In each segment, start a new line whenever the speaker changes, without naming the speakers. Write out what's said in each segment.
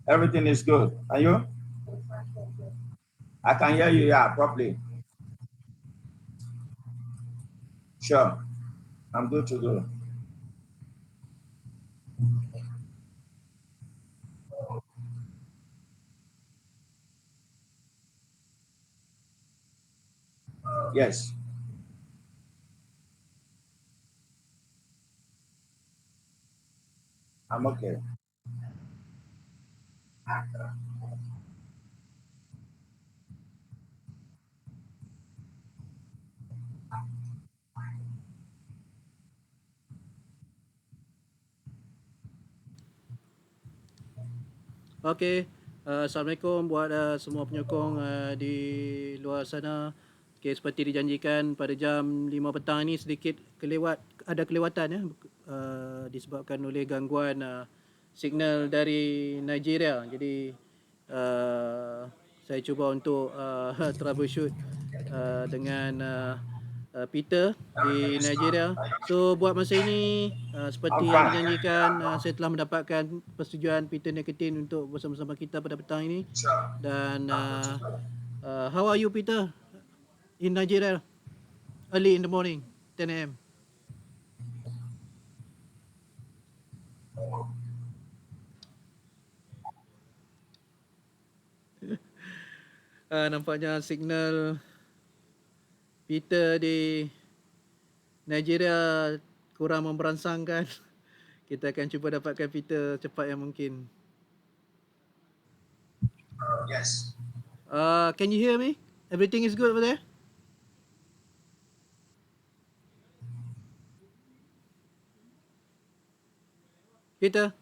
Everything is good. Are you? I can hear you, yeah, properly. Sure. I'm good to go. Yes. I'm okay.
Okey, Assalamualaikum buat semua penyokong di luar sana. Okey, seperti dijanjikan pada jam 5 petang ini sedikit ada kelewatan ya, disebabkan oleh gangguan signal dari Nigeria. Jadi saya cuba untuk troubleshoot dengan Peter di Nigeria. So buat masa ini
I'm
seperti yang
fine.
dijanjikan, saya telah mendapatkan persetujuan Peter Nieketien untuk bersama-sama kita pada petang ini. Dan how are you Peter in Nigeria early in the morning 10 a.m. Nampaknya signal Peter di Nigeria kurang memberansangkan. Kita akan cuba dapatkan Peter cepat yang mungkin.
Yes.
Can you hear me? Everything is good over there? Peter?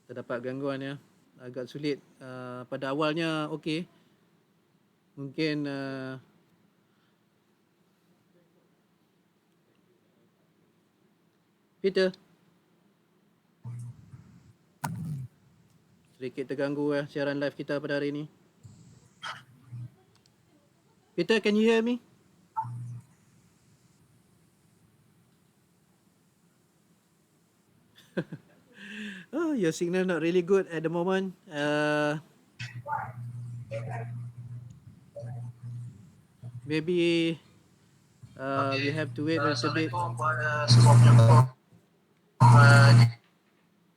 Terdapat gangguan ya. Agak sulit. Pada awalnya okey. Mungkin Peter sedikit terganggu ya siaran live kita pada hari ini. Peter, can you hear me? Oh, your signal not really good at the moment. Maybe we have to wait a little bit.
Assalamualaikum kepada semua penyokong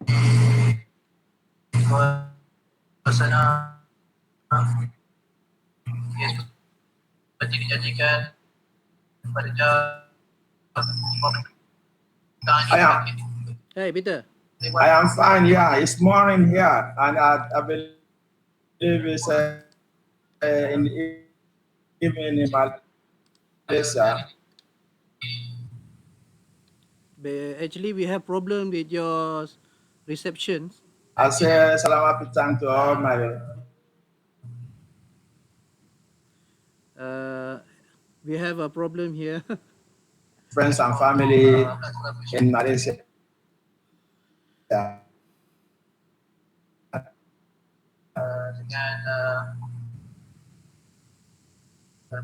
di luar sana. Yes, seperti dijanjikan pada jam 5 petang ini.
Hey, Peter.
I am fine, yeah. It's morning here, and I believe it's in the evening in Malaysia.
Actually, we have problem with your reception.
I say selamat petang to all my
We have a problem here.
friends and family in Malaysia. Dengan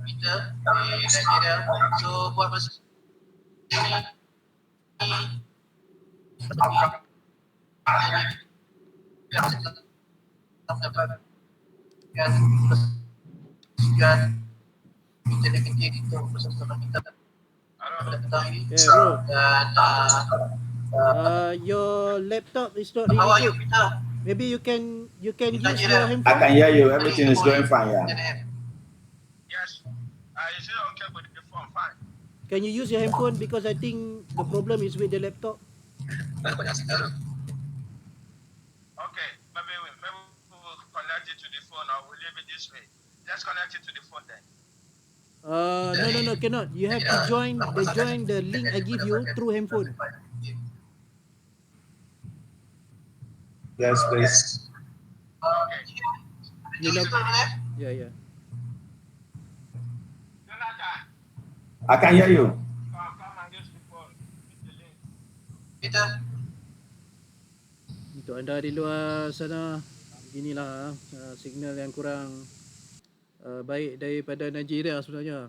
Peter di Nigeria. So buat masa ini mendapatkan persetujuan Peter Nieketien itu bersama kita pada petang ini.
Yeah, bro.
Dan
Your laptop is not
how are
really
you,
good.
Peter?
Maybe you can use your
I
handphone.
can hear you. Everything is going fine, yeah.
Yes, is it okay with the phone? Fine.
Can you use your handphone because I think the problem is with the laptop.
Okay, maybe we will connect it to the phone or we'll leave it this way. Let's connect it to the phone then.
No, cannot. You have to join the link I give you through handphone.
Yes, please.
Okay.
You log. Yeah.
Jonathan,
I can hear you.
come and use the phone. Use the link.
Peter.
Untuk anda di luar sana, beginilah signal yang kurang baik daripada Nigeria sebenarnya.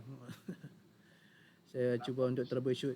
Saya cuba untuk troubleshoot.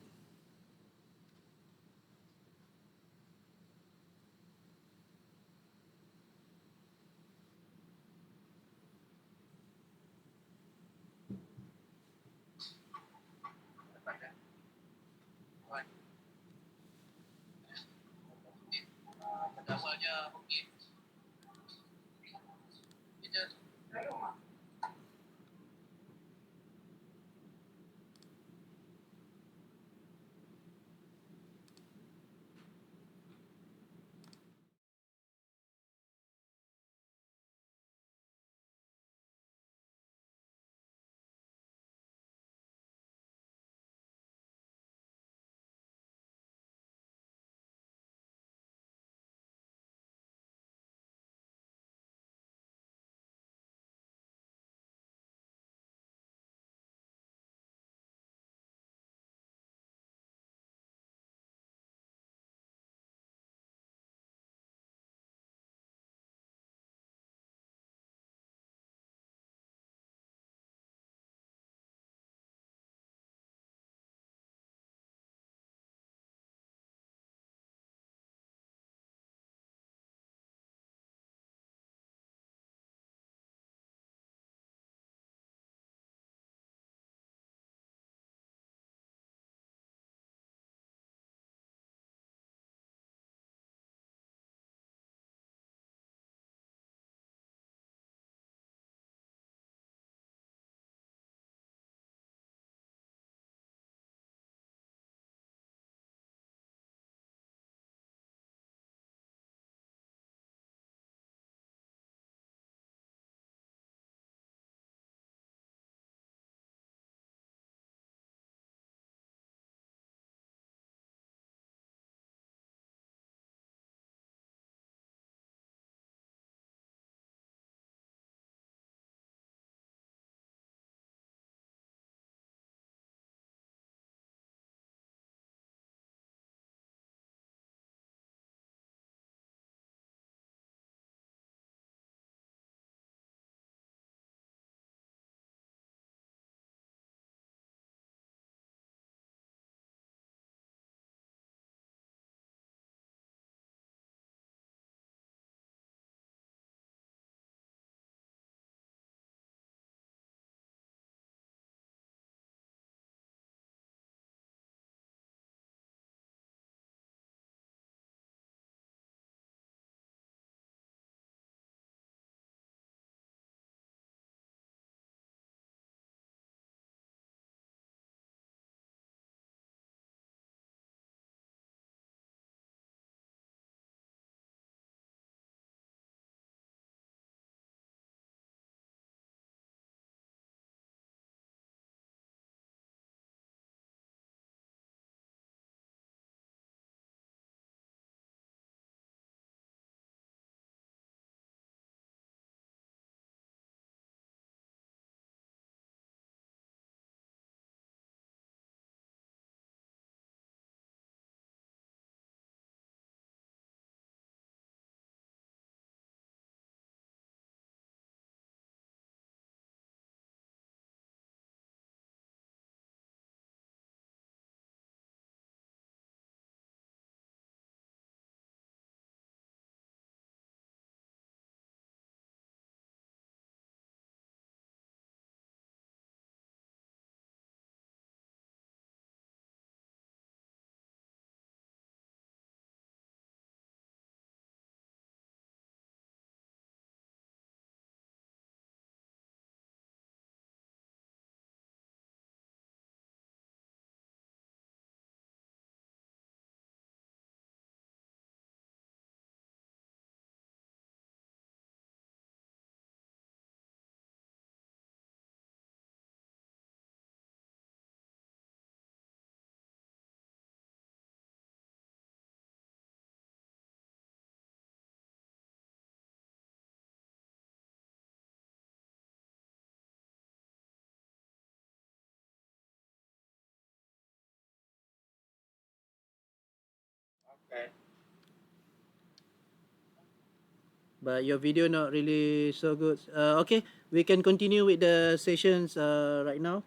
But your video not really so good. Okay, we can continue with the sessions right now.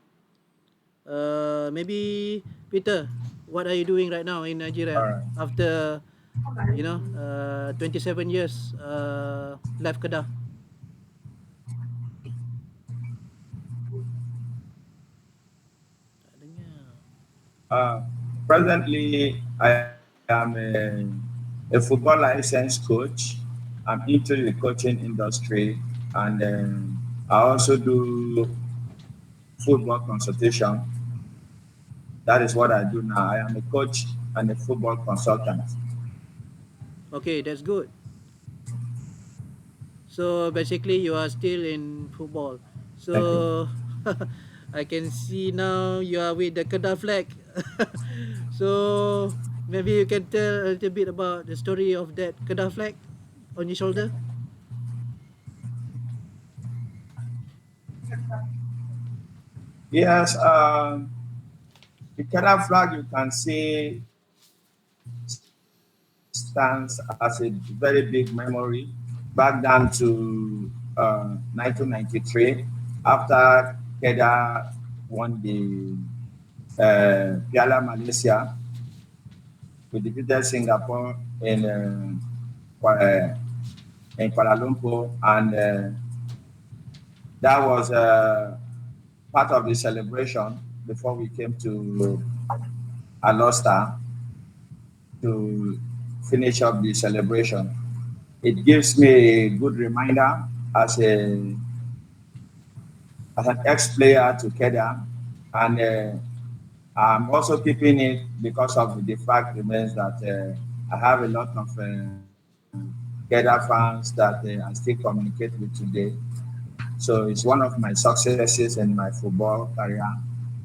Maybe Peter, what are you doing right now in
All
Nigeria
right.
after 27 years left Kedah? Tak dengar.
Uh, Presently, I am a football license coach. I'm into the coaching industry, and I also do football consultation. That is what I do now. I am a coach and a football consultant.
Okay, that's good. So basically, you are still in football.
Thank you.
So I can see now you are with the Kedah flag. So maybe you can tell a little bit about the story of that Kedah flag on your shoulder.
Yes, the Kedah flag you can see stands as a very big memory back down to 1993 after Kedah won the Piala Malaysia. We defeated Singapore in Kuala Lumpur, and that was part of the celebration before we came to Alosta to finish up the celebration. It gives me a good reminder as a as an ex-player to Kedah, and I'm also keeping it because of the fact remains that I have a lot of Kedah fans that I still communicate with today. So it's one of my successes in my football career.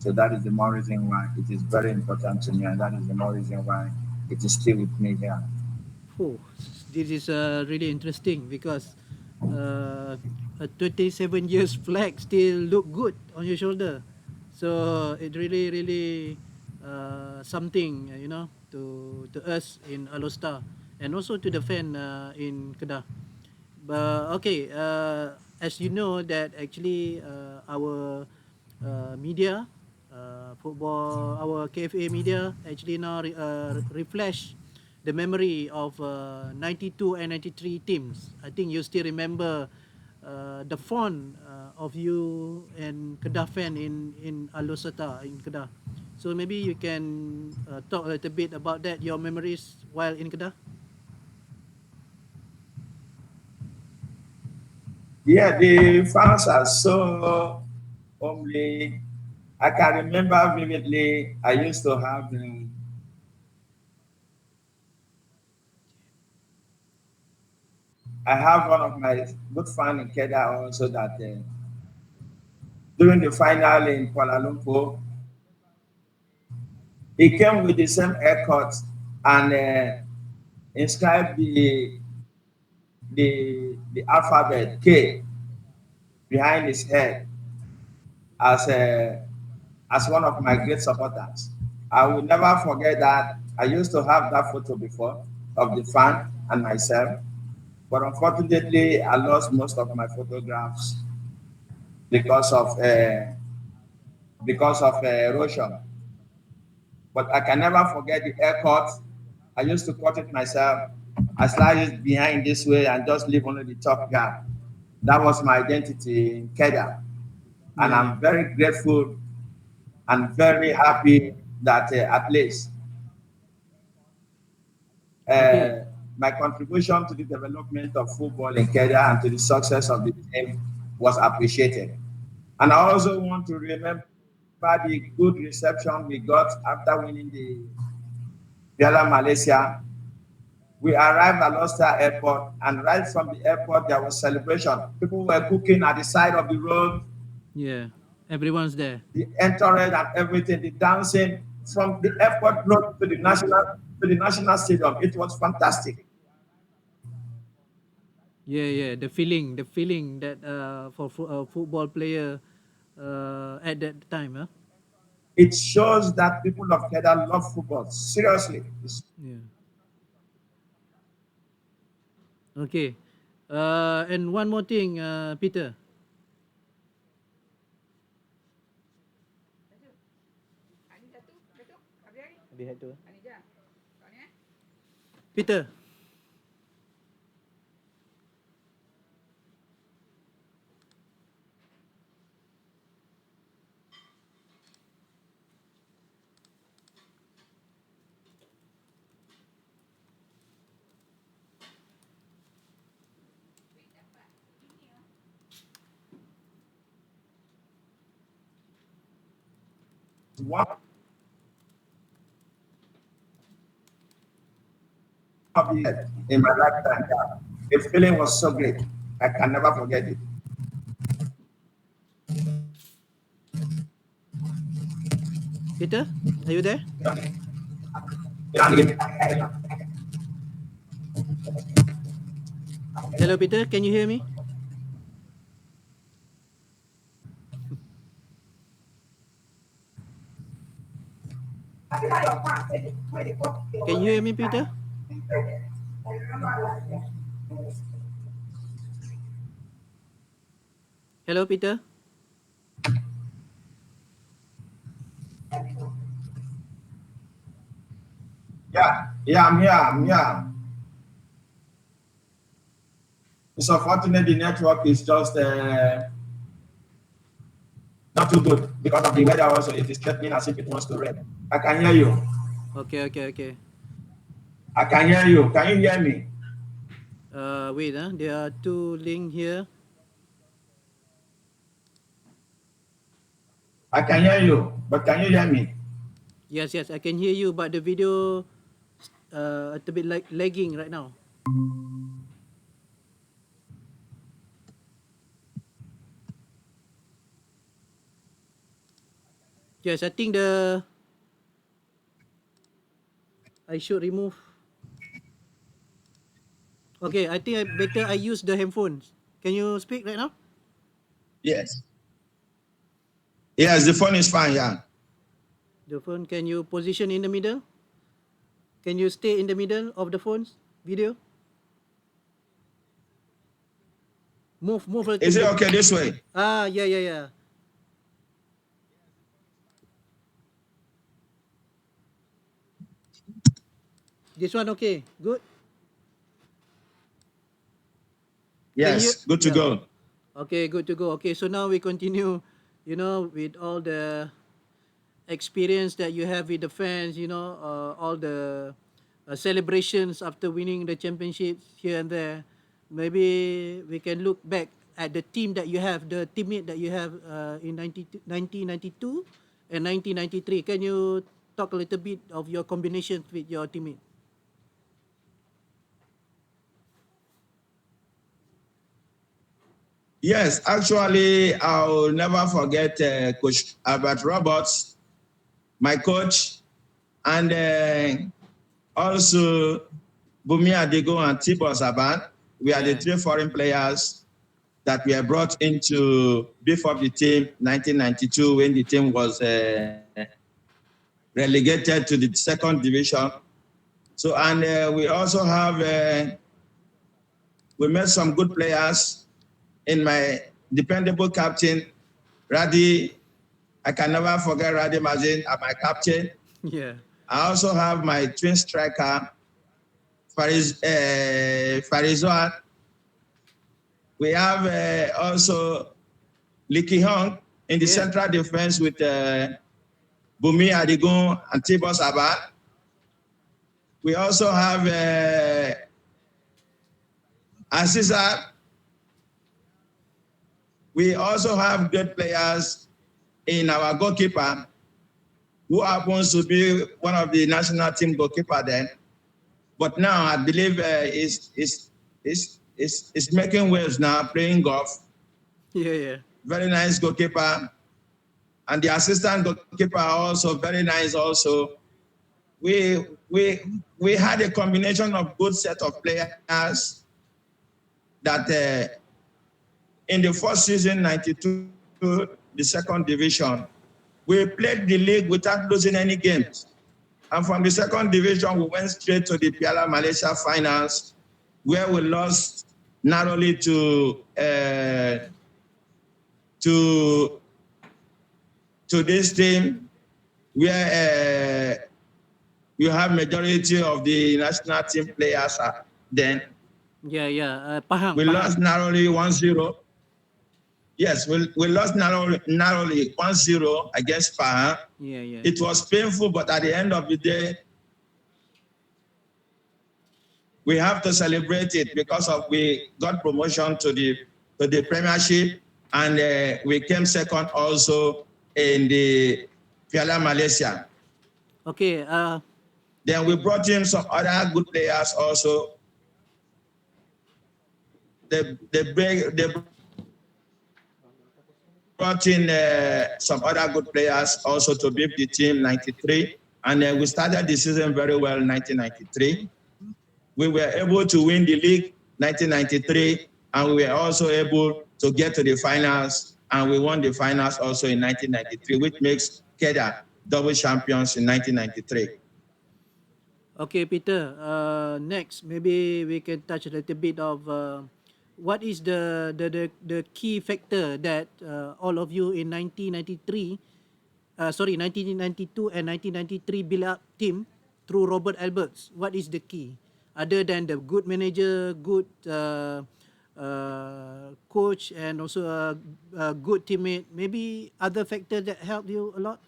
So that is the more reason why it is very important to me, and that is the more reason why it is still with me here.
Oh, this is really interesting because uh, a 27 years flag still look good on your shoulder. So it really, really something, to us in Alosta and also to the fan in Kedah. But okay, as you know that actually our media, football, our KFA media actually now refresh the memory of 92 and 93 teams. I think you still remember the font of you and Kedah fan in Alosata in Kedah. So maybe you can talk a little bit about that, your memories while in Kedah.
Yeah, the fans are so homely. I can remember vividly. I used to have. I have one of my good friends in Kedah also that during the final in Kuala Lumpur, he came with the same haircut and inscribed the alphabet K behind his head as as one of my great supporters. I will never forget that. I used to have that photo before of the fan and myself, but unfortunately, I lost most of my photographs because of erosion. But I can never forget the haircut. I used to cut it myself. I slide it behind this way and just leave only the top gap. That was my identity in Kedah. And
Yeah, yeah.
I'm very grateful and very happy that at least
Okay.
uh, my contribution to the development of football in Kedah and to the success of the team was appreciated. And I also want to remember the good reception we got after winning the Piala Malaysia. We arrived at Losta Airport, and right from the airport, there was celebration. People were cooking at the side of the road,
Yeah, everyone's there.
the entourage and everything, the dancing from the airport road to the national stadium. It was fantastic.
Yeah, yeah. The feeling that for a football player at that time, huh?
It shows that people of Kedah love football. Seriously.
Yeah. Okay. And one more thing, Peter. Habis tu. Peter.
One of the in my lifetime. The feeling was so great. I can never forget it.
Peter, are you there? Hello, Peter. Can you hear me? Can you hear me, Peter? Hello, Peter.
Yeah, I'm here. I'm here. It's unfortunate the network is just not too good because of the weather. Also, it is threatening as if it wants to rain. I can hear you.
Okay.
I can hear you. Can you hear me?
Wait, there are two links here.
I can hear you, but can you hear me?
Yes, I can hear you, but the video a little bit like lagging right now. Yes, I think I should remove. Okay, I think better I use the headphones. Can you speak right now?
Yes. Yes, the phone is fine. Yeah.
The phone, can you position in the middle? Can you stay in the middle of the phone's video? Move a little
Is it
bit.
okay this way?
Yeah. This one okay. Good. Can you?
Yes. Good to
Yeah.
go.
Okay, good to go. Okay, so now we continue, with all the experience that you have with the fans, all the celebrations after winning the championships here and there. Maybe we can look back at the team that you have, the teammate that you have in 1992 and 1993. Can you talk a little bit of your combinations with your teammate?
Yes, actually, I'll never forget Coach Albert Roberts, my coach, and also Bumi Adego and Tibor Saban. We are the three foreign players that were brought into beef up the team 1992 when the team was relegated to the second division. So, and we also have, we met some good players in my dependable captain, Radi. I can never forget Radi Mazin, my captain.
Yeah.
I also have my twin striker, Farizoan. We have also Liki Hong in the central defense with Bumi Adigun and Tibor Saban. We also have Aziza. We also have good players in our goalkeeper, who happens to be one of the national team goalkeeper then. But now I believe is making waves now, playing golf.
Yeah.
Very nice goalkeeper. And the assistant goalkeeper also very nice also. We had a combination of good set of players that in the first season, 92, the second division, we played the league without losing any games. And from the second division, we went straight to the Piala Malaysia finals, where we lost narrowly to this team, where you have majority of the national team players then.
Yeah. Pahang.
We lost narrowly 1-0. Yes, we lost narrowly 1-0 against Pahang.
Yeah.
It was painful, but at the end of the day, we have to celebrate it because we got promotion to the Premiership, and we came second also in the Piala Malaysia.
Okay.
Then we brought in some other good players also. They brought in some other good players also to beat the team 93. And we started the season very well in 1993. We were able to win the league 1993, and we were also able to get to the finals, and we won the finals also in 1993, which makes Kedah double champions in 1993.
Okay, Peter. Next, maybe we can touch a little bit of what is the key factor that all of you in 1992 and 1993 build up team through Robert Alberts. What is the key? Other than the good manager, good coach, and also a good teammate, maybe other factors that helped you a lot?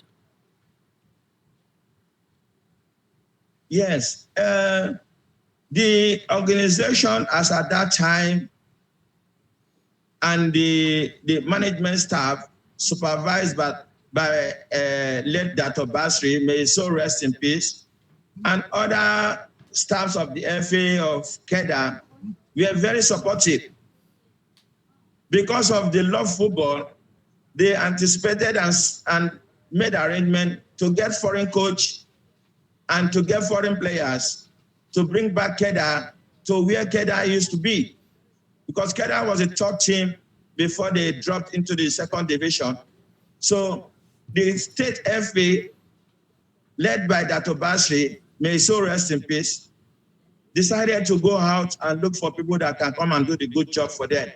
Yes. The organization as at that time and the management staff supervised by late Dr. Basri, may so rest in peace, and other staffs of the FA of Kedah were very supportive. Because of the love football, they anticipated and made arrangement to get foreign coach and to get foreign players to bring back Kedah to where Kedah used to be. Because Kedah was a top team before they dropped into the second division. So the state FA, led by Dr. Basri, may so rest in peace, decided to go out and look for people that can come and do the good job for them.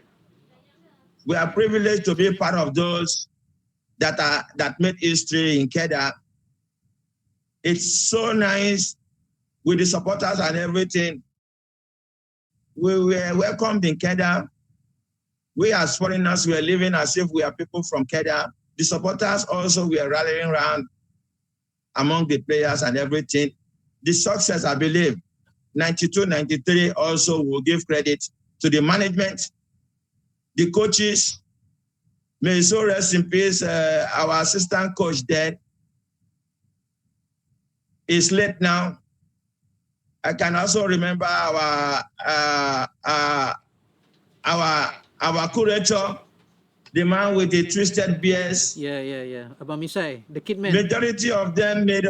We are privileged to be part of those that made history in Kedah. It's so nice with the supporters and everything. We were welcomed in Kedah. We as foreigners were living as if we are people from Kedah. The supporters also were rallying around among the players and everything. The success, I believe, 92, 93 also will give credit to the management, the coaches. May so rest in peace. Our assistant coach there is late now. I can also remember our curator, the man with the twisted beards.
Yeah. Abang Misai, the kid man.
Majority of them made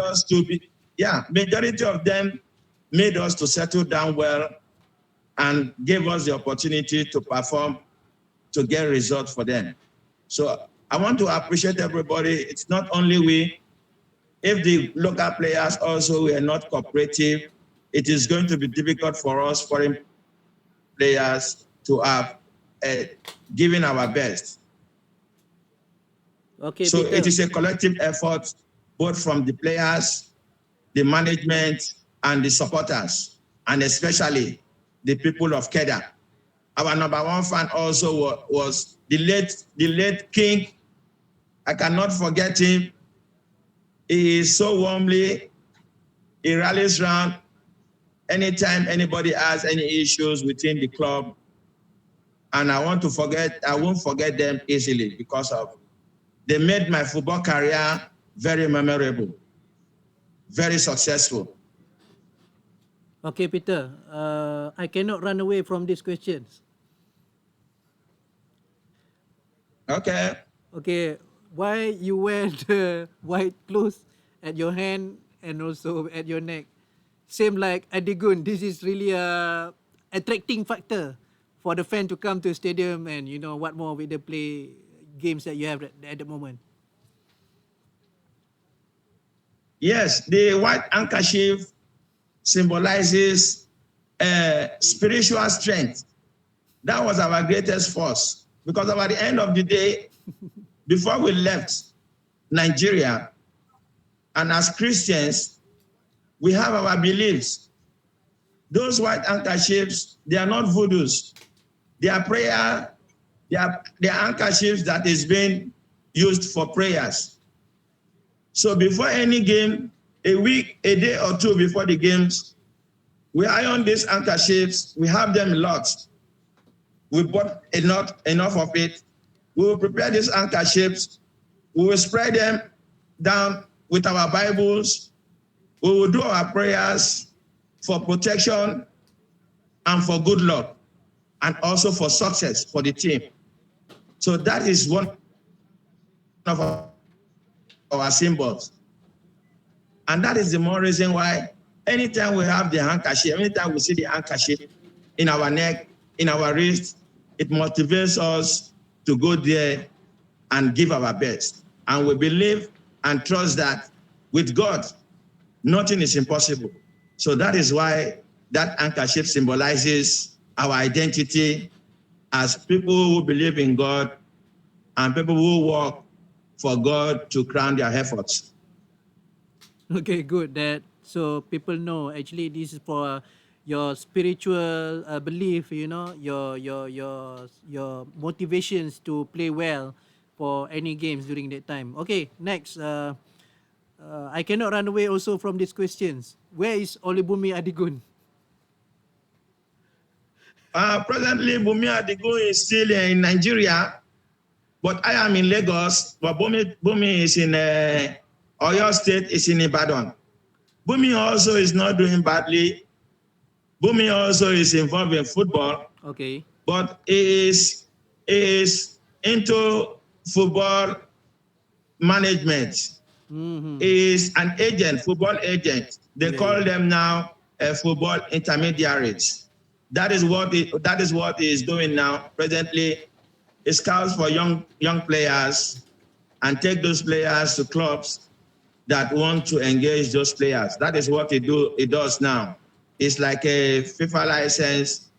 us to settle down well and gave us the opportunity to perform, to get results for them. So I want to appreciate everybody. It's not only we. If the local players also were not cooperative, it is going to be difficult for us foreign players to have given our best.
Okay,
so
Peter.
It is a collective effort, both from the players, the management, and the supporters, and especially the people of Kedah. Our number one fan also was the late King. I cannot forget him. He is so warmly, he rallies around anytime anybody has any issues within the club. And I won't forget them easily because they made my football career very memorable, very successful.
Okay, Peter. I cannot run away from these questions. Okay. Why you wear the white clothes at your hand and also at your neck? Same like Adigun. This is really a attracting factor for the fan to come to the stadium, and what more with the play games that you have at the moment.
Yes, the white handkerchief symbolizes
spiritual strength. That was our greatest force. Because at the end of the day, before we left Nigeria, and as Christians, we have our beliefs. Those white handkerchiefs, they are not voodoos. They are prayer, they are handkerchiefs that is being used for prayers. So before any game, a week, a day or two before the games, we iron these handkerchiefs, we have them lots. We bought enough of it. We will prepare these handkerchiefs. We will spread them down with our Bibles. We will do our prayers for protection and for good luck, and also for success for the team. So that is one of our symbols. And that is the more reason why anytime we have the handkerchief, anytime we see the handkerchief in our neck, in our wrist, it motivates us to go there and give our best. And we believe and trust that with God, nothing is impossible. So that is why that handkerchief symbolizes our identity as people who believe in God and people who work for God to crown their efforts.
Okay, good. That so people know actually this is for your spiritual belief. You know, your motivations to play well for any games during that time. Okay, next. I cannot run away also from these questions. Where is Olubumi Adigun?
Presently, Bumi Adigun is still in Nigeria, but I am in Lagos. But Bumi is in Oyo State, is in Ibadan. Bumi also is not doing badly. Bumi also is involved in football.
Okay.
But he is into football management.
Mm-hmm.
He is an agent, football agent. They call them now football intermediaries. That is what he is doing now. Presently, he scouts for young players and take those players to clubs that want to engage those players. That is what he does now. It's like a FIFA licensed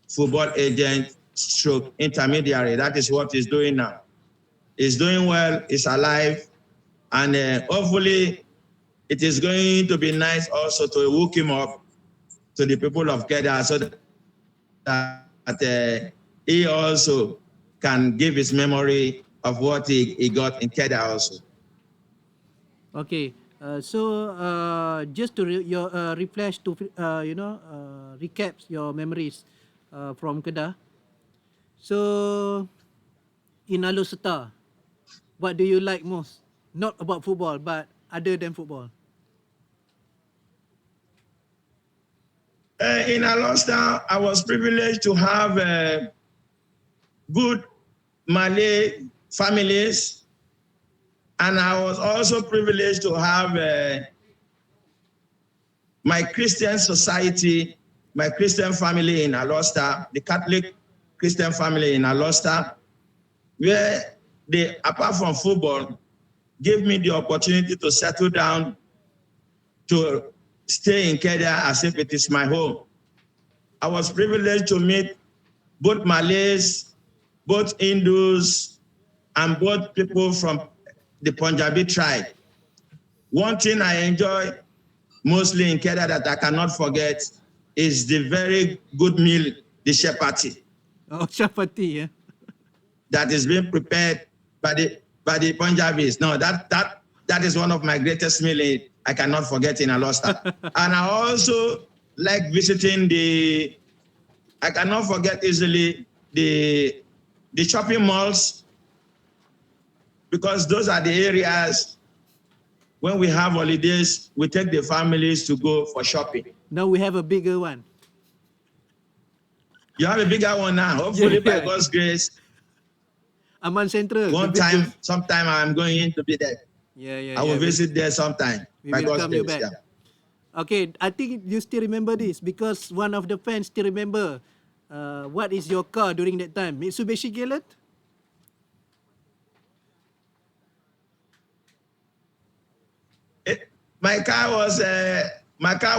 football agent stroke intermediary. That is what he's doing now. He's doing well, he's alive, and hopefully it is going to be nice also to hook him up to the people of Kedah so that he also can give his memory of what he got in Kedah also.
Okay. So just to refresh to recaps your memories from Kedah. So in Aluseta, what do you like most? Not about football, but other than football.
In Alosta, I was privileged to have good Malay families, and I was also privileged to have my Christian society, my Christian family in Alosta, the Catholic Christian family in Alosta, where they, apart from football, gave me the opportunity to settle down, to stay in Kedah as if it is my home. I was privileged to meet both Malays, both Hindus, and both people from the Punjabi tribe. One thing I enjoy mostly in Kedah that I cannot forget is the very good meal, the chapati.
Oh, chapati, yeah.
That is being prepared by the Punjabis. No, that is one of my greatest meals I cannot forget in Alosta. And I also like visiting I cannot forget easily the shopping malls, because those are the areas when we have holidays, we take the families to go for shopping.
Now we have a bigger one.
You have a bigger one now. Hopefully, by God's grace,
Aman Central.
sometime I'm going to be there. I will visit there sometime.
We will come you back. Yeah. Okay, I think you still remember this because one of the fans still remember. What is your car during that time? Mitsubishi Galant?
My car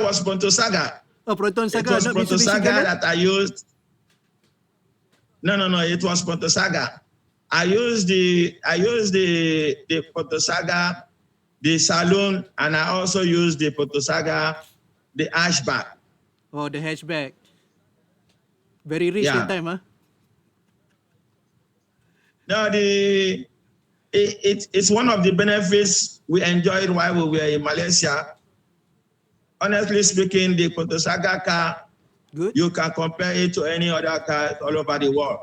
was Ponto Saga.
Oh, Proton
It
Saga,
was
not
Proto
Mitsubishi
Saga
Gala?
that I used. No, it was Proto Saga. I used the Proto Saga, the saloon, and I also used the Proto Saga, the ashback.
Oh, the hatchback. Very rich that
Yeah.
time, huh?
No, it's one of the benefits we enjoyed while we were in Malaysia. Honestly speaking, the Proto Saga car,
Good?
you can compare it to any other car all over the world.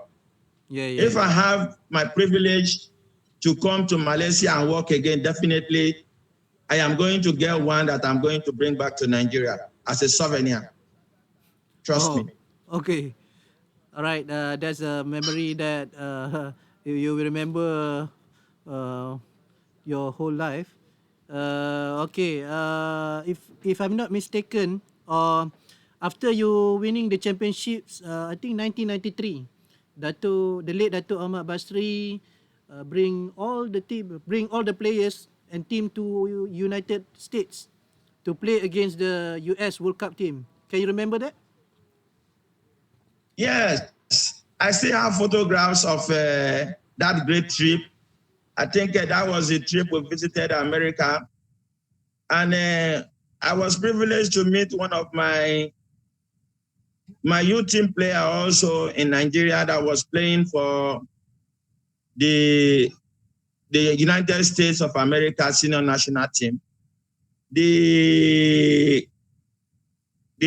Yeah.
If I have my privilege to come to Malaysia and work again, definitely I am going to get one that I'm going to bring back to Nigeria as a souvenir. Trust
Oh,
me.
okay. All right. That's a memory that you will remember uh, your whole life. Okay. If I'm not mistaken, after you winning the championships, I think 1993, the late Dato Ahmad Basri, bring all the players and team to United States to play against the US World Cup team. Can you remember that?
Yes, I still have photographs of that great trip. I think that was a trip we visited America. And I was privileged to meet one of my youth team player also in Nigeria that was playing for the United States of America senior national team. The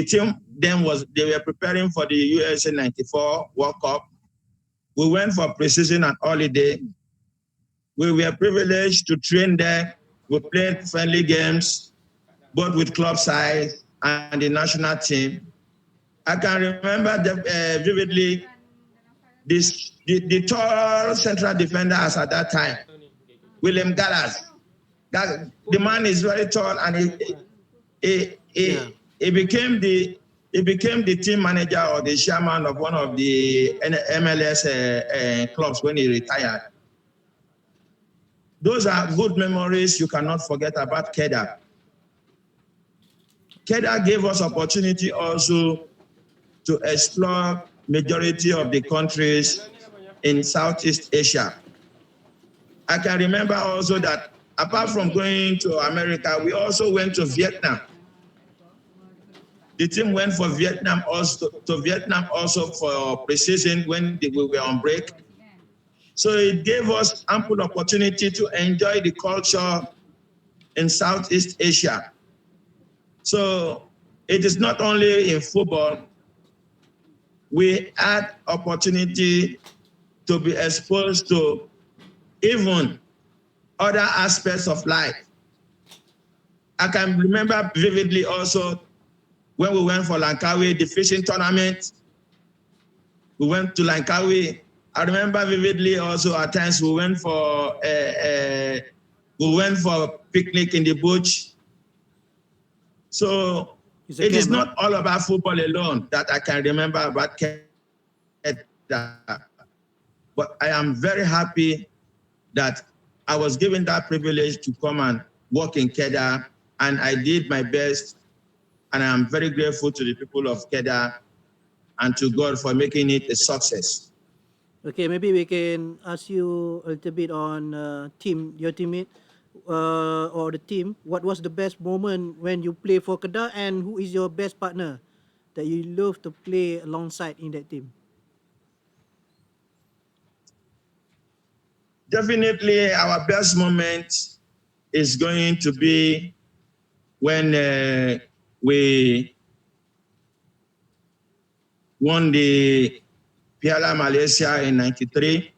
team then they were preparing for the USA 94 World Cup. We went for preseason and holiday. We were privileged to train there. We played friendly games, both with club side and the national team. I can remember vividly the tall central defenders at that time, William Gallas. The man is very tall, and he became the team manager or the chairman of one of the MLS clubs when he retired. Those are good memories you cannot forget about Kedah. Kedah gave us opportunity also to explore majority of the countries in Southeast Asia. I can remember also that apart from going to America, we also went to Vietnam. The team went for Vietnam also for preseason when we were on break. So it gave us ample opportunity to enjoy the culture in Southeast Asia. So it is not only in football, we had opportunity to be exposed to even other aspects of life. I can remember vividly also when we went for Langkawi, the fishing tournament. We went to Langkawi. I remember vividly also at times we went for picnic in the bush. So it is not all about football alone that I can remember about Kedah. But I am very happy that I was given that privilege to come and work in Kedah, and I did my best, and I'm very grateful to the people of Kedah and to God for making it a success.
Okay, maybe we can ask you a little bit on your teammate or the team. What was the best moment when you play for Kedah, and who is your best partner that you love to play alongside in that team?
Definitely, our best moment is going to be when we won the Piala Malaysia in '93.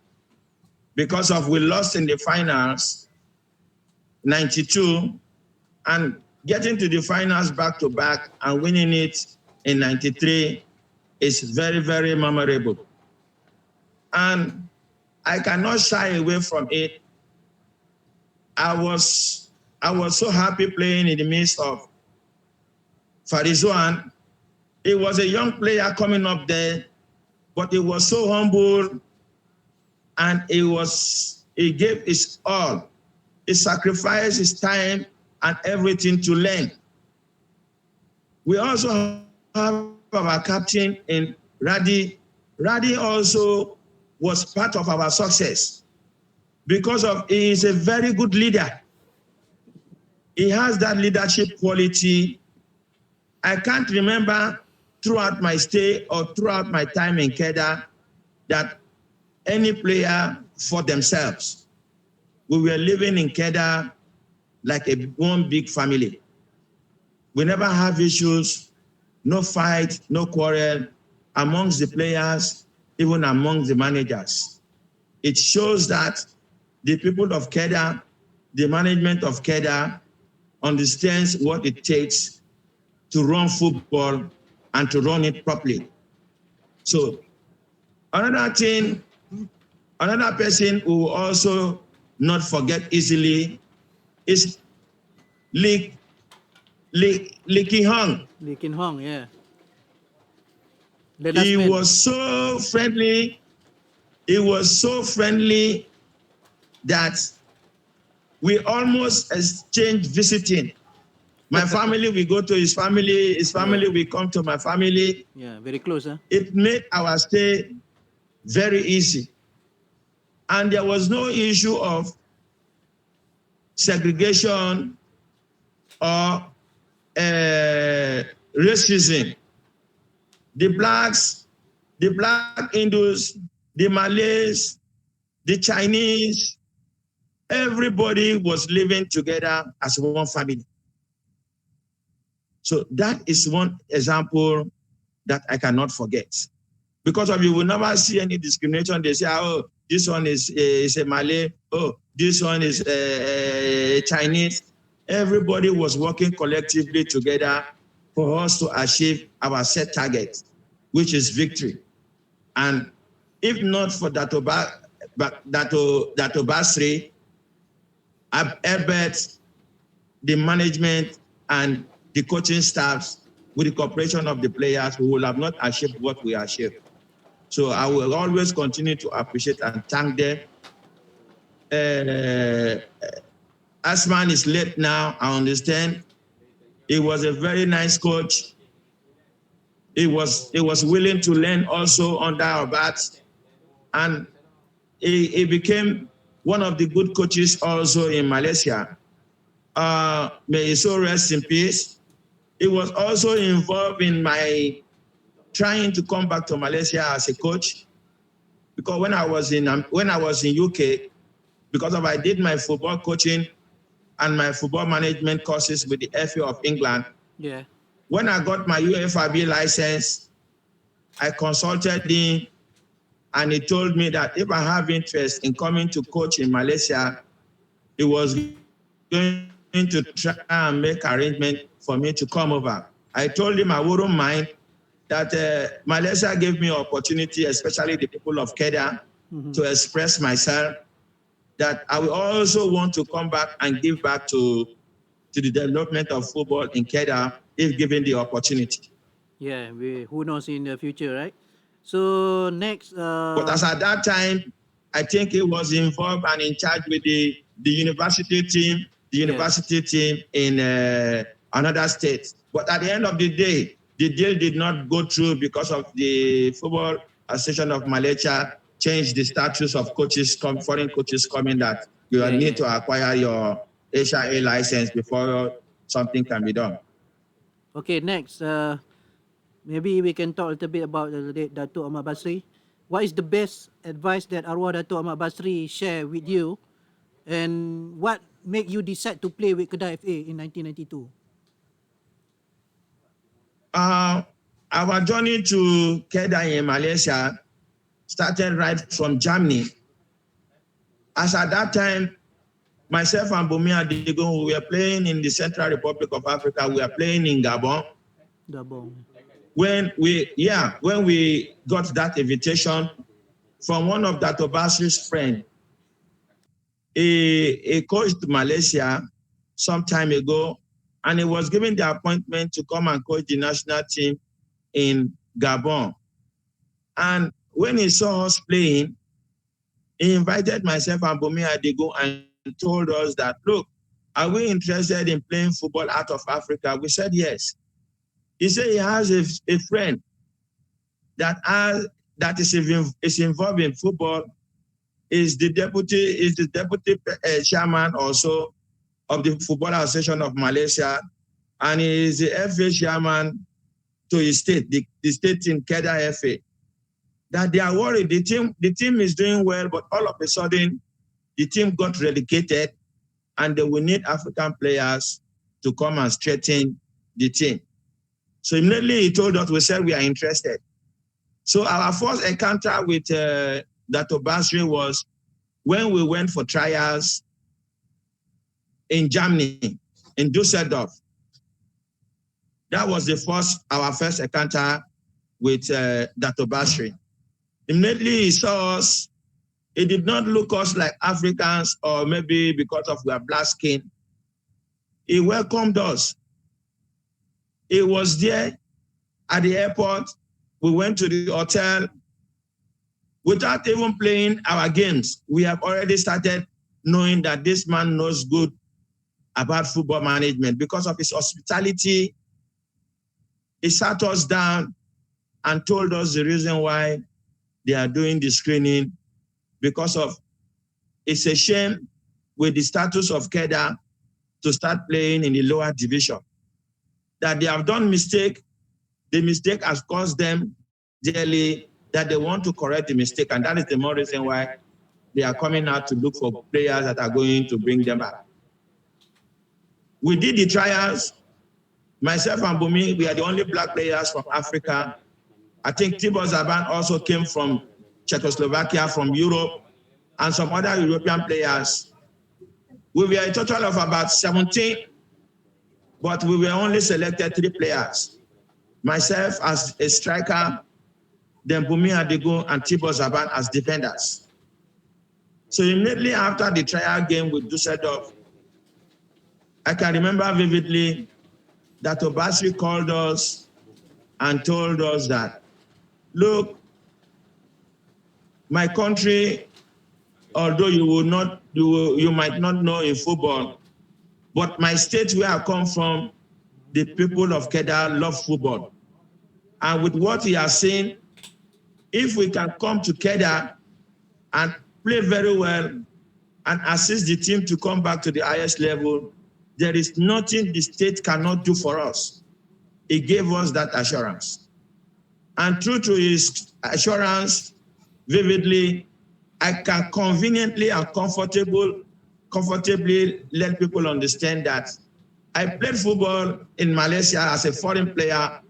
Because of we lost in the finals, '92, and getting to the finals back to back and winning it in '93 is very, very memorable. And I cannot shy away from it. I was so happy playing in the midst of Farizwan. He was a young player coming up there, but he was so humble, and he gave his all. He sacrificed his time and everything to learn. We also have our captain in Radi. Radi also was part of our success because of he is a very good leader. He has that leadership quality. I can't remember throughout my stay or throughout my time in Kedah that any player for themselves. We were living in Kedah like one big family. We never have issues, no fight, no quarrel amongst the players, even among the managers. It shows that the people of Kedah, the management of Kedah understands what it takes to run football and to run it properly. So another thing, another person who also not forget easily is Lee King Hong.
Lee Kin Hong, yeah. The last
He
man.
was so friendly. He was so friendly that we almost exchanged visiting. My family, we go to his family we come to my family.
Yeah, very close, huh?
It made our stay very easy. And there was no issue of segregation or racism. The blacks, the black Hindus, the Malays, the Chinese, everybody was living together as one family. So that is one example that I cannot forget. Because of you will never see any discrimination. They say, oh, this one is a Malay. Oh, this one is Chinese. Everybody was working collectively together for us to achieve our set target, which is victory. And if not for Dato Basri, Herbert, the management and the coaching staffs, with the cooperation of the players, we will have not achieved what we achieved. So I will always continue to appreciate and thank them. Asman is late now, I understand. He was a very nice coach. He was willing to learn also under our bats. And he became one of the good coaches also in Malaysia. May he so rest in peace. He was also involved in my trying to come back to Malaysia as a coach, because when I was in UK, because I did my football coaching and my football management courses with the FA of England.
Yeah.
When I got my UFRB license, I consulted him, and he told me that if I have interest in coming to coach in Malaysia, he was going to try and make arrangement for me to come over. I told him I wouldn't mind, that Malaysia gave me opportunity, especially the people of Kedah, to express myself, that I will also want to come back and give back to the development of football in Kedah if given the opportunity.
Yeah, who knows in the future, right? So next,
But as at that time, I think he was involved and in charge with the university team, in another state. But at the end of the day, the deal did not go through because of the Football Association of Malaysia changed the status of coaches, foreign coaches coming, that you need to acquire your HIA license before something can be done.
Okay, next, maybe we can talk a little bit about the late Dato' Ahmad Basri. What is the best advice that arwah Dato' Ahmad Basri share with you, and what made you decide to play with Kedah FA in 1992?
Our journey to Kedah in Malaysia started right from Germany. As at that time, myself and Bumi Adigo, we were playing in the Central Republic of Africa. We were playing in Gabon. When we got that invitation from one of Dato Basri's friends, he coached Malaysia some time ago, and he was given the appointment to come and coach the national team in Gabon. And when he saw us playing, he invited myself and Bumi Adigo and told us that, look, are we interested in playing football out of Africa? We said yes. He said he has a friend that is involved in football, is the deputy chairman also of the Football Association of Malaysia, and he is the FA chairman to his state, the state in Kedah FA. That they are worried. The team is doing well, but all of a sudden, the team got relegated, and they will need African players to come and strengthen the team. So immediately he told us, we said we are interested. So our first encounter with Dr. Basri was when we went for trials in Germany, in Düsseldorf. That was our first encounter with Dr. Basri. Immediately he saw us. He did not look us like Africans or maybe because of our black skin. He welcomed us. He was there at the airport. We went to the hotel. Without even playing our games, we have already started knowing that this man knows good about football management. Because of his hospitality, he sat us down and told us the reason why they are doing the screening, because of it's a shame with the status of Kedah to start playing in the lower division. That they have done mistake, the mistake has caused them dearly, that they want to correct the mistake, and that is the more reason why they are coming out to look for players that are going to bring them back. We did the trials. Myself and Bumi, we are the only black players from Africa. I think Tibor Zaban also came from Czechoslovakia, from Europe, and some other European players. We were a total of about 17, but we were only selected 3 players. Myself as a striker, then Bumi Adigo and Tibor Zaban as defenders. So immediately after the trial game with Düsseldorf, I can remember vividly that Obasri called us and told us that, look, my country, although you might not know in football, but my state where I come from, the people of Kedah love football. And with what he has seen, if we can come to Kedah and play very well and assist the team to come back to the highest level, there is nothing the state cannot do for us. He gave us that assurance. And true to his assurance, vividly, I can conveniently and comfortably let people understand that I played football in Malaysia as a foreign player,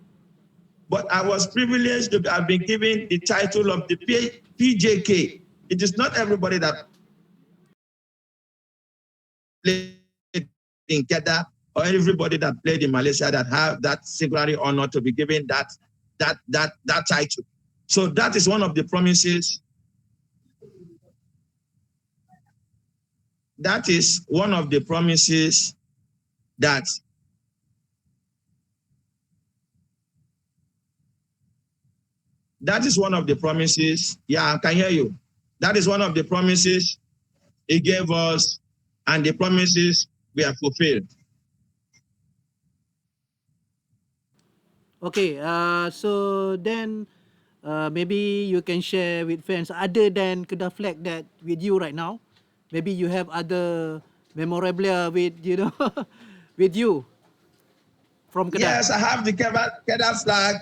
but I was privileged to have been given the title of the PJK. It is not everybody that played in Kedah or everybody that played in Malaysia that have that singular honor to be given that title. So that is one of the promises. That is one of the promises that yeah, I can hear you. That is one of the promises he gave us, and the promises we have fulfilled.
Okay, so then maybe you can share with fans other than Kedah flag that with you right now. Maybe you have other memorabilia with with you from Kedah.
Yes, I have the Kedah flag.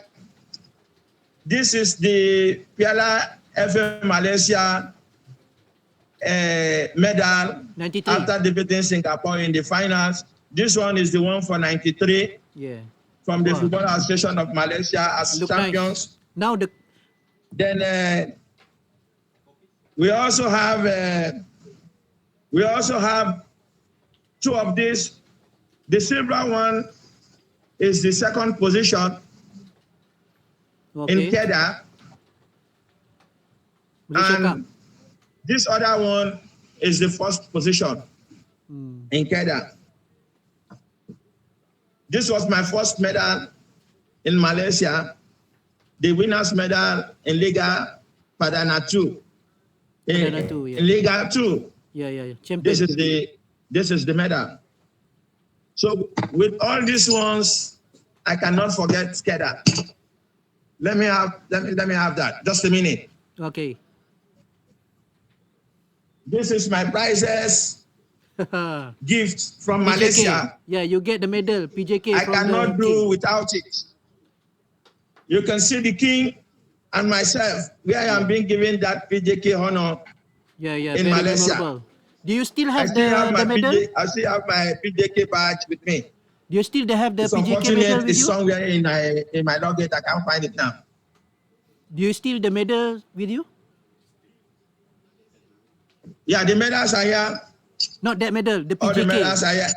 This is the Piala FA Malaysia medal
93.
after defeating Singapore in the finals. This one is the one for 93.
Yeah.
From the Football Association of Malaysia as
Look
champions.
Nice. Now
Then we also have 2 of these. The silver one is the second position in Kedah, and this other one is the first position in Kedah. This was my first medal in Malaysia, the winner's medal in Liga Perdana 2. In Liga 2.
Yeah. Champion.
This is the medal. So with all these ones, I cannot forget Kedah. Let me have that. Just a minute.
Okay.
This is my prizes gift from
PJK.
Malaysia.
Yeah, you get the medal, PJK
I
from the
cannot do
king.
without it. You can see the king and myself where I am being given that PJK honor
Yeah,
in
very
Malaysia.
memorable. Do you still
I
have
still have
the
my
medal?
I still have my PJK badge with me.
Do you still have the
It's
PJK medal
unfortunate
with
it's
you?
somewhere in my luggage. I can't find it now.
Do you still the medal with you?
Yeah, the medals are here.
Not that medal, the
All the medals
PJK.
are here.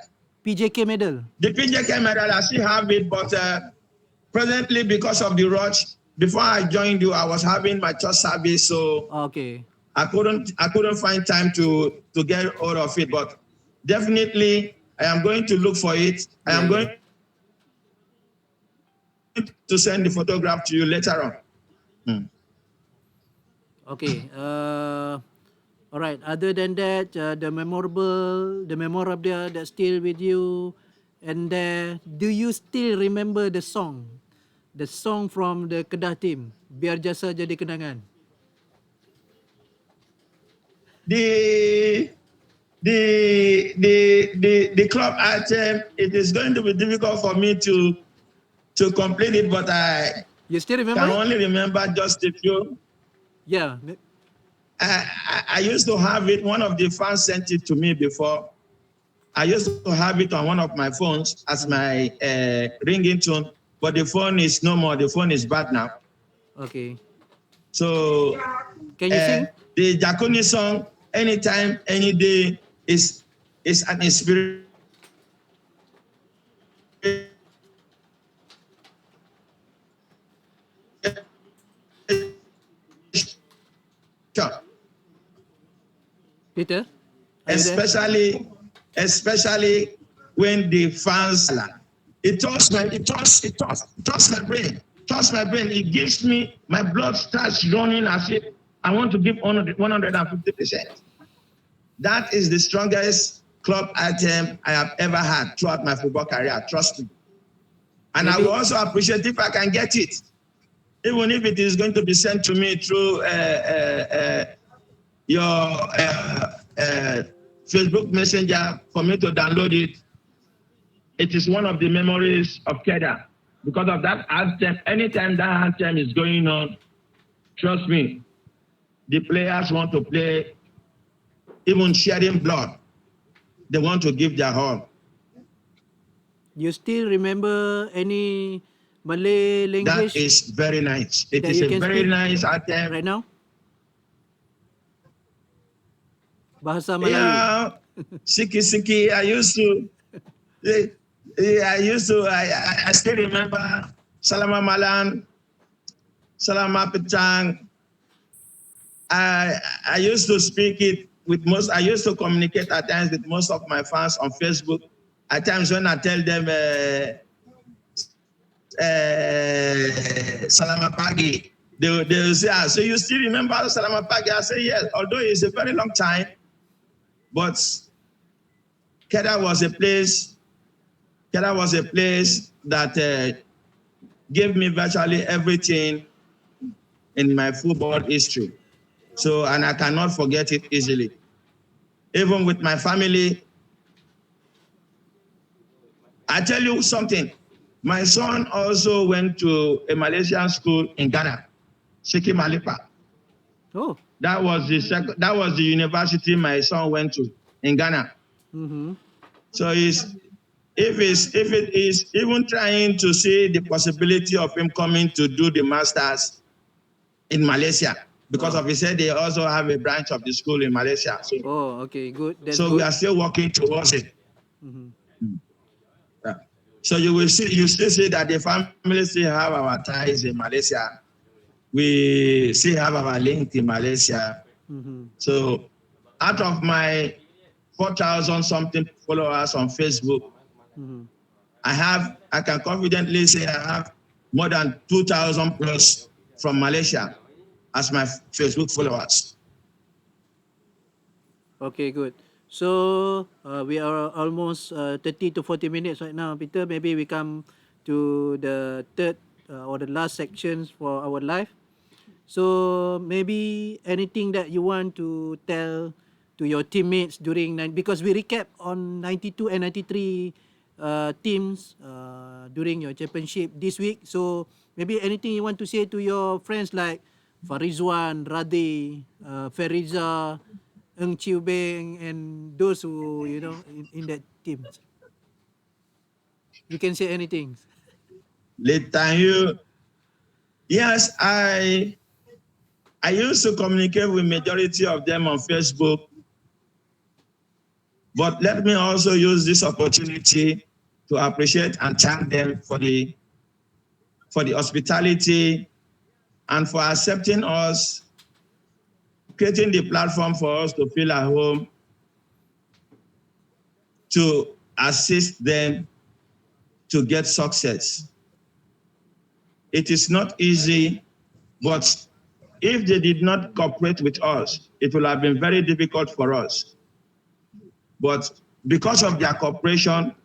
PJK medal.
The PJK medal, I still have it, but presently because of the rush, before I joined you, I was having my church service, so
Okay.
I couldn't find time to get hold of it. But definitely, I am going to look for it. I am going to send the photograph to you later on.
Okay. All right. Other than that, the memorable that's still with you, and do you still remember the song? The song from the Kedah team, Biar Jasa Jadi Kenangan.
The club item, it is going to be difficult for me to complete it, but I
You still remember
can
it?
only remember just a few.
Yeah.
I used to have it. One of the fans sent it to me before. I used to have it on one of my phones as my ringing tone, but the phone is no more. The phone is bad now.
Okay.
So
Can you sing?
the Jakuni song, anytime, any day, is an inspiration.
Peter? Are you there?
Especially when the fans, it talks my brain. Touch my brain. It gives me, my blood starts running as if I want to give 150%. That is the strongest club item I have ever had throughout my football career. Trust me. And I will also appreciate if I can get it, even if it is going to be sent to me through your Facebook Messenger for me to download it. It is one of the memories of Kedah. Because of that anthem, anytime that anthem is going on, trust me, the players want to play, even shedding blood. They want to give their all.
You still remember any Malay language
That is very nice. It
that
is
you
a
can
very
speak
nice anthem.
right now? Bahasa Melayu.
Yeah, Siki. I still remember Salama Malan, Salama Petang. I used to speak it with most, I used to communicate at times with most of my fans on Facebook. At times when I tell them, Salama Pagi, they will say, so you still remember Salama Pagi? I say, yes, although it's a very long time, but Kedah was a place that gave me virtually everything in my football history. So, and I cannot forget it easily. Even with my family, I tell you something. My son also went to a Malaysian school in Ghana, Siki Malipa.
Oh.
That was the university my son went to in Ghana.
Mm-hmm.
So if it is even trying to see the possibility of him coming to do the masters in Malaysia, because of he said they also have a branch of the school in Malaysia. So,
okay, good. That's
so
good.
we are still working towards it.
Mm-hmm.
Yeah. So you still see that the family still have our ties in Malaysia. We still have our link in Malaysia.
Mm-hmm.
So out of my 4,000 something followers on Facebook,
Mm-hmm.
I can confidently say I have more than 2,000 plus from Malaysia as my Facebook followers.
Okay, good. So we are almost 30 to 40 minutes right now, Peter. Maybe we come to the third or the last sections for our live. So maybe anything that you want to tell to your teammates during because we recap on 92 and 93 teams during your championship this week. So maybe anything you want to say to your friends like Farizwan, Rade, Feriza, Eng Chiu Beng, and those who in that team. You can say anything.
Later, you. Yes, I used to communicate with majority of them on Facebook, but let me also use this opportunity to appreciate and thank them for the hospitality and for accepting us, creating the platform for us to feel at home, to assist them to get success. It is not easy, but if they did not cooperate with us, it would have been very difficult for us. But because of their cooperation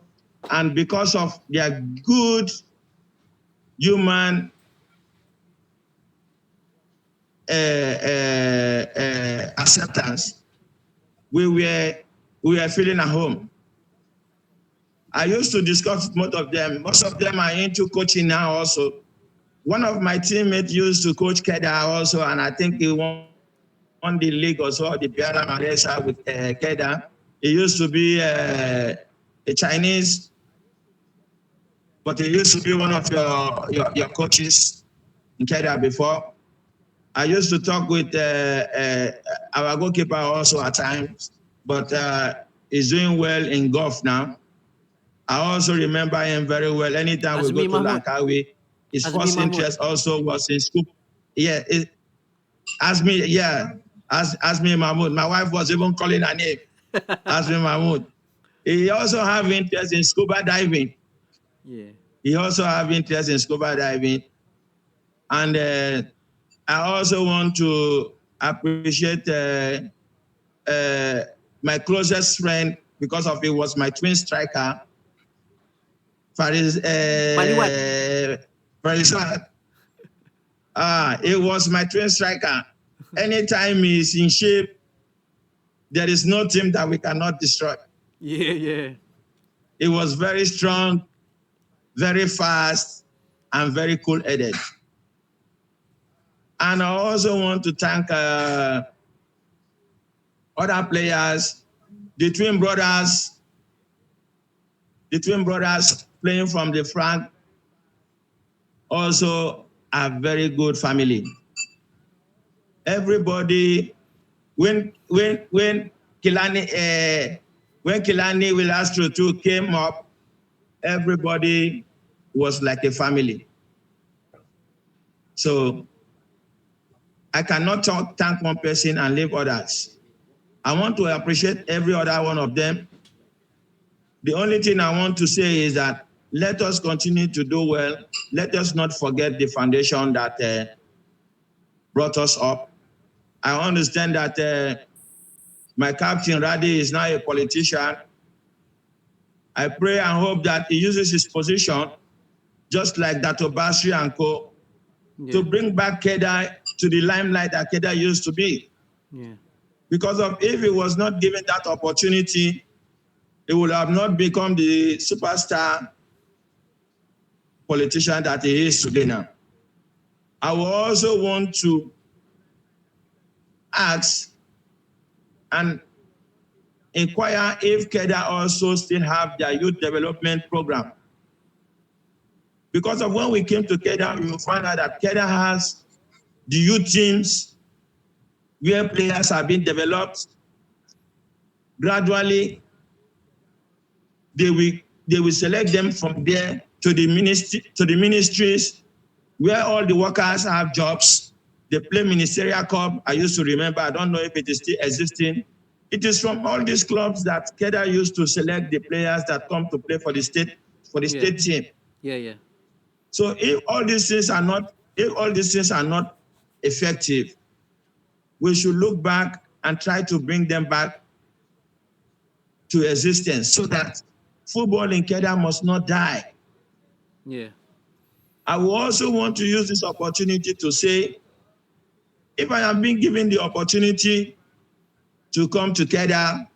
and because of their good human acceptance, we were feeling at home. I used to discuss with most of them. Most of them are into coaching now also. One of my teammates used to coach Kedah also, and I think he won the league also, the Piara Malaysia with Kedah. He used to be a Chinese, but he used to be one of your coaches in Kedah before. I used to talk with our goalkeeper also at times, but he's doing well in golf now. I also remember him very well. Anytime we go to Langkawi, his first interest also was in school. Yeah, Asmi Mahmoud. My wife was even calling her name, Asmi Mahmoud. He also have interest in scuba diving.
Yeah.
He also have interest in scuba diving. And I also want to appreciate my closest friend because of it was my twin striker, Farizwan. It was my twin striker. Anytime he's in shape, there is no team that we cannot destroy.
Yeah.
It was very strong, very fast, and very cool-headed. And I also want to thank other players, the twin brothers playing from the front, also a very good family. Everybody, when Kilani Wilastro 2 came up, everybody was like a family. So I cannot thank one person and leave others. I want to appreciate every other one of them. The only thing I want to say is that let us continue to do well. Let us not forget the foundation that brought us up. I understand that my captain, Radi, is now a politician. I pray and hope that he uses his position, just like Dato Basri and Co., to bring back Kedah to the limelight that Kedah used to be.
Yeah.
Because if he was not given that opportunity, he would have not become the superstar politician that he is today now. I will also want to ask and inquire if Kedah also still have their youth development program. Because of when we came to Kedah, we will find out that Kedah has the youth teams where players are being developed. Gradually, they will select them from there to the ministries where all the workers have jobs. They play ministerial cup. I used to remember, I don't know if it is still existing. It is from all these clubs that Kedah used to select the players that come to play for the state team.
Yeah.
So if all these things are not effective, we should look back and try to bring them back to existence so that football in Kedah must not die.
Yeah.
I will also want to use this opportunity to say, if I am being given the opportunity to come to Kedah,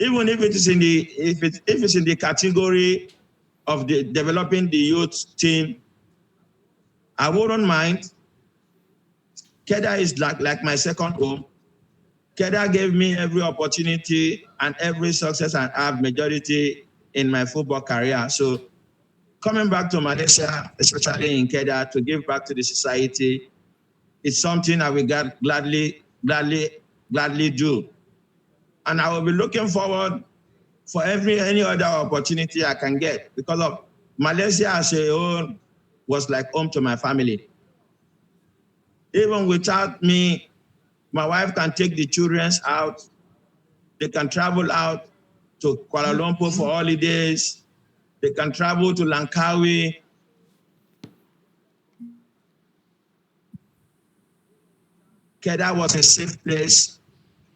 even if it is in the if it's in the category of the developing the youth team, I wouldn't mind. Kedah is like my second home. Kedah gave me every opportunity and every success I have majority in my football career. So coming back to Malaysia, especially in Kedah, to give back to the society, it's something I will gladly do. And I will be looking forward for any other opportunity I can get, because of Malaysia as a whole was like home to my family. Even without me, my wife can take the children out. They can travel out to Kuala Lumpur for holidays. They can travel to Langkawi. Kedah was a safe place,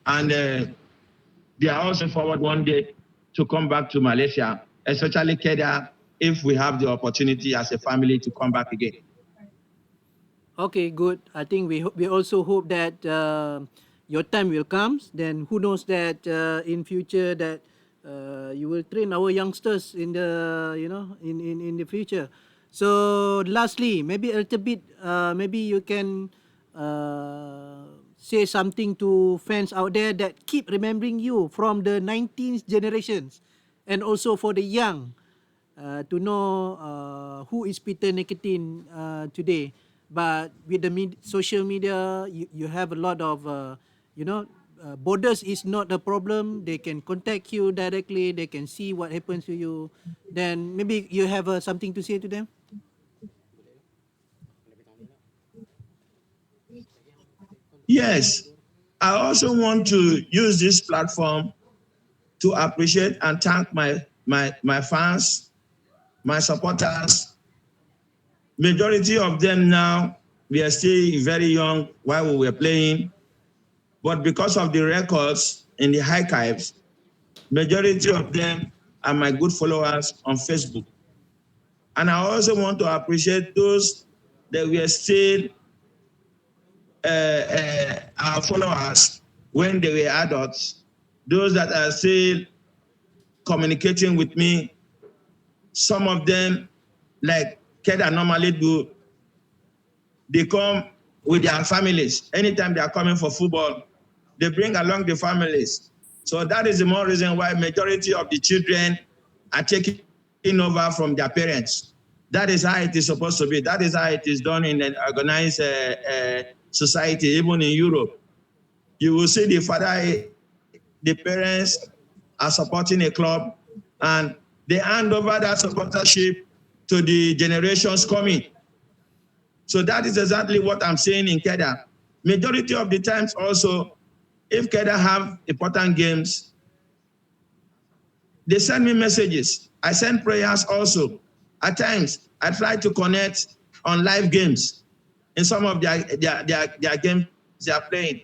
and they are also forward one day to come back to Malaysia, especially Kedah, if we have the opportunity as a family to come back again.
Okay, good. I think we also hope that your time will come. Then who knows that in future that you will train our youngsters in the in the future. So lastly, maybe a little bit, maybe you can say something to fans out there that keep remembering you from the 19th generations, and also for the young to know who is Peter Nieketien today. But with the social media, you have a lot of, borders is not a problem. They can contact you directly. They can see what happens to you. Then maybe you have something to say to them.
Yes, I also want to use this platform to appreciate and thank my fans, my supporters. Majority of them now, we are still very young while we were playing, but because of the records in the archives, majority of them are my good followers on Facebook. And I also want to appreciate those that we are still our followers when they were adults, those that are still communicating with me. Some of them, like Kedah normally do, they come with their families. Anytime they are coming for football, they bring along the families. So that is the more reason why majority of the children are taking over from their parents. That is how it is supposed to be. That is how it is done in an organized society, even in Europe. You will see the father, the parents are supporting a club, and they hand over that supportership to the generations coming. So that is exactly what I'm saying in Kedah. Majority of the times also, if Kedah have important games, they send me messages. I send prayers also. At times, I try to connect on live games in some of their games they are playing.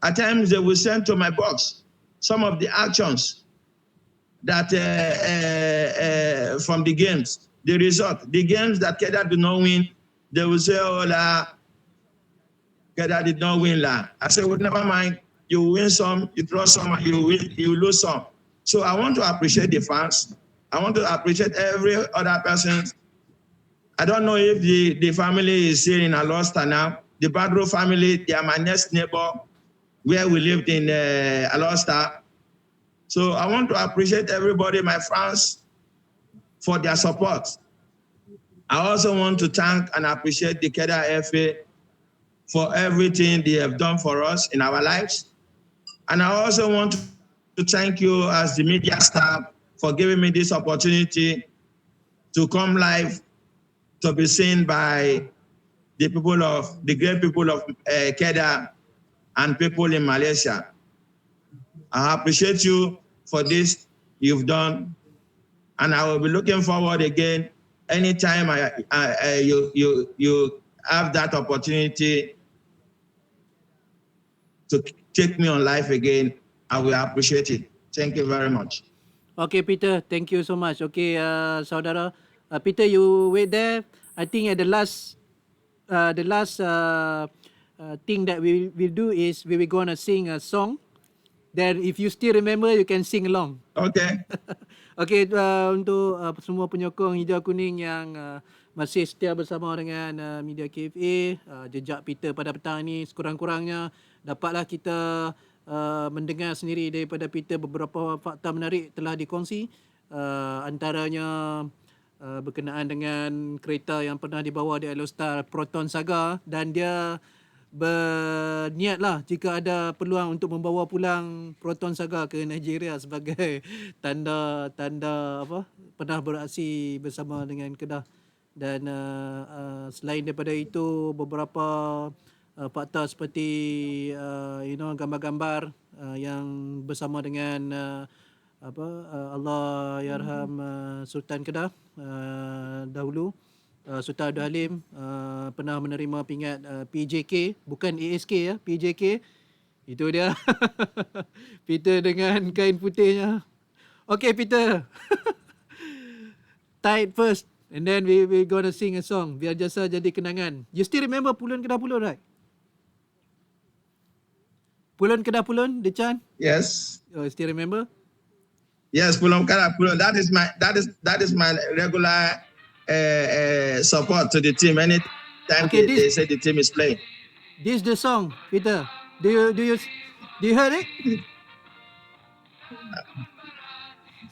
At times, they will send to my box some of the actions that from the games, the result, the games that Kedah do not win, they will say, oh, la, Kedah did not win, la. I said, well, never mind. You win some, you draw some, you lose some. So I want to appreciate the fans. I want to appreciate every other person. I don't know if the family is here in Alosta now. The Badro family, they are my next neighbor where we lived in Alosta. So I want to appreciate everybody, my fans, for their support. I also want to thank and appreciate the Kedah FA for everything they have done for us in our lives. And I also want to thank you as the media staff for giving me this opportunity to come live, to be seen by the great people of Kedah and people in Malaysia. I appreciate you for this you've done, and I will be looking forward again anytime you have that opportunity to take me on live again. I will appreciate it. Thank you very much.
Okay, Peter, thank you so much. Okay, saudara, Peter, you wait there. I think at the last thing that we will do is we will gonna sing a song. Then if you still remember, you can sing along.
Okay.
Okey, untuk semua penyokong hijau kuning yang masih setia bersama dengan media KFA, jejak Peter pada petang ini sekurang-kurangnya dapatlah kita mendengar sendiri daripada Peter beberapa fakta menarik telah dikongsi, antaranya berkenaan dengan kereta yang pernah dibawa di Alostar Proton Saga, dan dia berniatlah jika ada peluang untuk membawa pulang Proton Saga ke Nigeria sebagai tanda apa pernah beraksi bersama dengan Kedah. Dan selain daripada itu, beberapa fakta seperti gambar-gambar yang bersama dengan Allahyarham Sultan Kedah dahulu, Sultan Abdul Halim pernah menerima pingat PJK, bukan ASK ya, PJK. Itu dia. Peter dengan kain putihnya. Okay, Peter. Tight first, and then we gonna sing a song biar jasa jadi kenangan. You still remember Pulun Kedah Pulun, right? Pulun Kedah Pulun, Dechan?
Yes.
Oh, you still remember?
Yes, Pulon Kara Pulon. That is my regular support to the team. Anytime they say the team is playing.
This is the song, Peter. Do you hear it?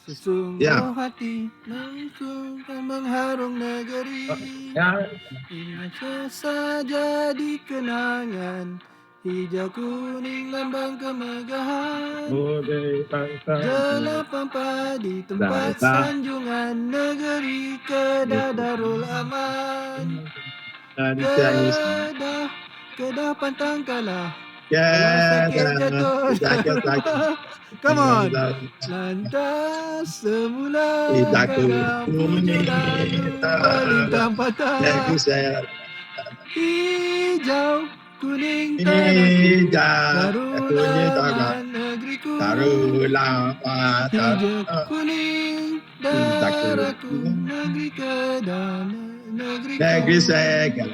Sesungguh hati mengharung negeri, saja di kenangan, hijau kuning lambang kemegahan, jelapang padi tempat sanjungan, negeri Kedah Darul Aman. Kedah pantang kalah, sakit jatuh. Come on. Lantas semula gagal punya lalu melintang patah, hijau kuning tanahku, Darul Aman negeriku, hijau kuning darahku, negeri Kedah negeriku,
negeri Kedah, Kedah.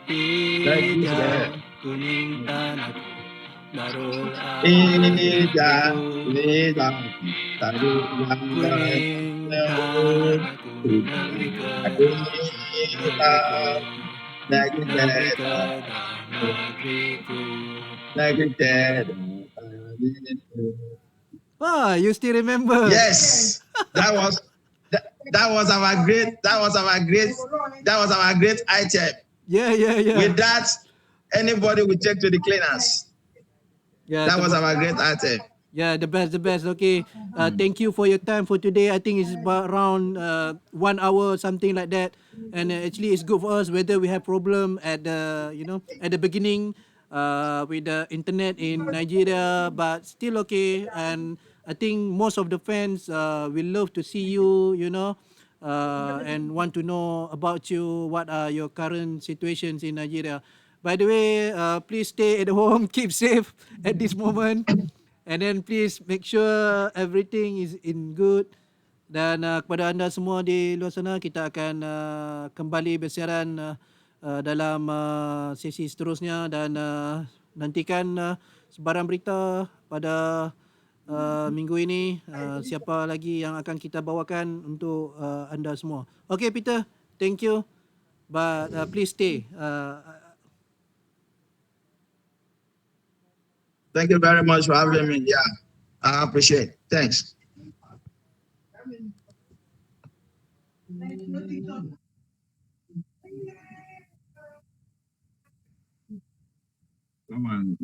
hijau kuning tanahku, Darul Aman negeriku, kuning tanahku, negeri Kedah negeriku. Ah, you still remember?
Yes, that was our great item.
Yeah.
With that, anybody will take to the cleaners.
Yeah,
that was our great item.
Yeah, the best. Okay, thank you for your time for today. I think it's about around 1 hour, something like that. And actually, it's good for us whether we have problem at the beginning with the internet in Nigeria, but still okay. And I think most of the fans will love to see you, and want to know about you. What are your current situations in Nigeria? By the way, please stay at home, keep safe at this moment. And then please make sure everything is in good. Dan kepada anda semua di luar sana, kita akan kembali bersiaran dalam sesi seterusnya. Dan nantikan sebarang berita pada minggu ini. Siapa lagi yang akan kita bawakan untuk anda semua. Okay, Peter, thank you. But please stay.
Thank you very much for having me. Yeah, I appreciate it. Thanks. Come on.